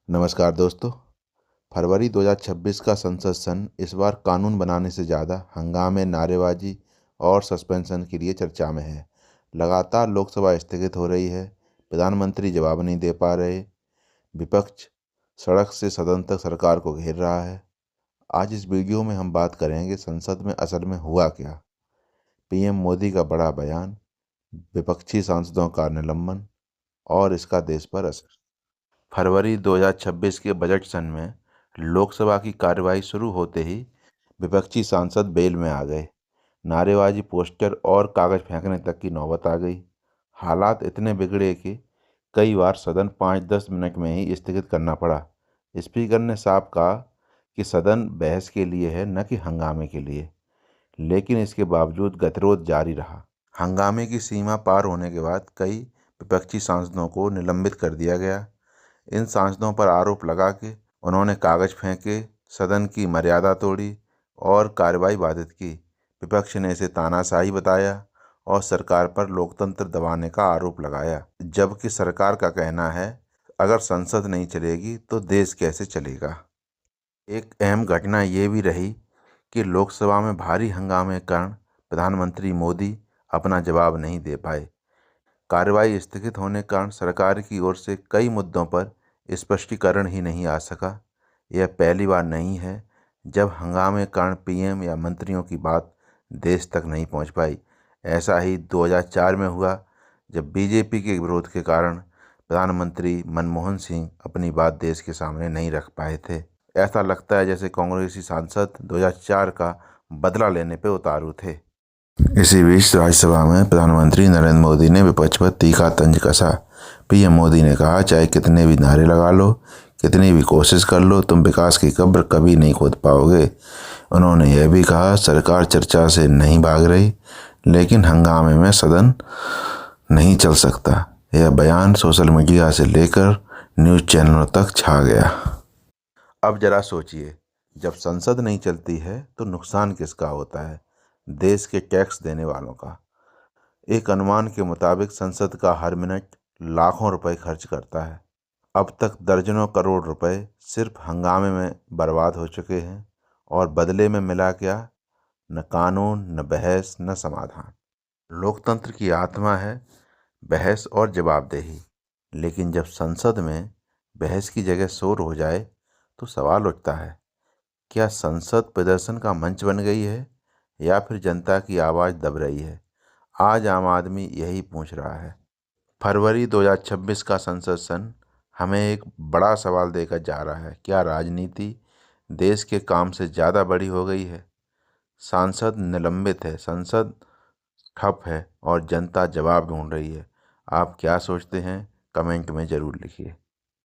नमस्कार दोस्तों। फरवरी 2026 का संसद सत्र इस बार कानून बनाने से ज़्यादा हंगामे, नारेबाजी और सस्पेंशन के लिए चर्चा में है। लगातार लोकसभा स्थगित हो रही है, प्रधानमंत्री जवाब नहीं दे पा रहे, विपक्ष सड़क से सदन तक सरकार को घेर रहा है। आज इस वीडियो में हम बात करेंगे संसद में असल में हुआ क्या, पीएम मोदी का बड़ा बयान, विपक्षी सांसदों का निलंबन और इसका देश पर असर। फरवरी 2026 के बजट सत्र में लोकसभा की कार्यवाही शुरू होते ही विपक्षी सांसद बेल में आ गए। नारेबाजी, पोस्टर और कागज फेंकने तक की नौबत आ गई। हालात इतने बिगड़े कि कई बार सदन 5-10 मिनट में ही स्थगित करना पड़ा। स्पीकर ने साफ कहा कि सदन बहस के लिए है, न कि हंगामे के लिए, लेकिन इसके बावजूद गतिरोध जारी रहा। हंगामे की सीमा पार होने के बाद कई विपक्षी सांसदों को निलंबित कर दिया गया। इन सांसदों पर आरोप लगा कि उन्होंने कागज फेंके, सदन की मर्यादा तोड़ी और कार्रवाई बाधित की। विपक्ष ने इसे तानाशाही बताया और सरकार पर लोकतंत्र दबाने का आरोप लगाया, जबकि सरकार का कहना है अगर संसद नहीं चलेगी तो देश कैसे चलेगा। एक अहम घटना ये भी रही कि लोकसभा में भारी हंगामे के कारण प्रधानमंत्री मोदी अपना जवाब नहीं दे पाए। कार्रवाई स्थगित होने के कारण सरकार की ओर से कई मुद्दों पर स्पष्टीकरण ही नहीं आ सका। यह पहली बार नहीं है जब हंगामे के कारण पीएम या मंत्रियों की बात देश तक नहीं पहुंच पाई। ऐसा ही 2004 में हुआ, जब बीजेपी के विरोध के कारण प्रधानमंत्री मनमोहन सिंह अपनी बात देश के सामने नहीं रख पाए थे। ऐसा लगता है जैसे कांग्रेसी सांसद 2004 का बदला लेने पे उतारू थे। इसी बीच राज्यसभा में प्रधानमंत्री नरेंद्र मोदी ने विपक्ष पर तीखा तंज कसा। पीएम मोदी ने कहा, चाहे कितने भी नारे लगा लो, कितनी भी कोशिश कर लो, तुम विकास की कब्र कभी नहीं खोद पाओगे। उन्होंने यह भी कहा, सरकार चर्चा से नहीं भाग रही, लेकिन हंगामे में सदन नहीं चल सकता। यह बयान सोशल मीडिया से लेकर न्यूज़ चैनलों तक छा गया। अब जरा सोचिए, जब संसद नहीं चलती है तो नुकसान किसका होता है? देश के टैक्स देने वालों का। एक अनुमान के मुताबिक संसद का हर मिनट लाखों रुपए खर्च करता है। अब तक दर्जनों करोड़ रुपए सिर्फ हंगामे में बर्बाद हो चुके हैं, और बदले में मिला क्या? न कानून, न बहस, न समाधान। लोकतंत्र की आत्मा है बहस और जवाबदेही, लेकिन जब संसद में बहस की जगह शोर हो जाए तो सवाल उठता है, क्या संसद प्रदर्शन का मंच बन गई है या फिर जनता की आवाज़ दब रही है? आज आम आदमी यही पूछ रहा है। फरवरी 2026 का संसद सत्र हमें एक बड़ा सवाल देकर जा रहा है, क्या राजनीति देश के काम से ज़्यादा बड़ी हो गई है? सांसद निलंबित है, संसद ठप है और जनता जवाब ढूंढ रही है। आप क्या सोचते हैं? कमेंट में ज़रूर लिखिए।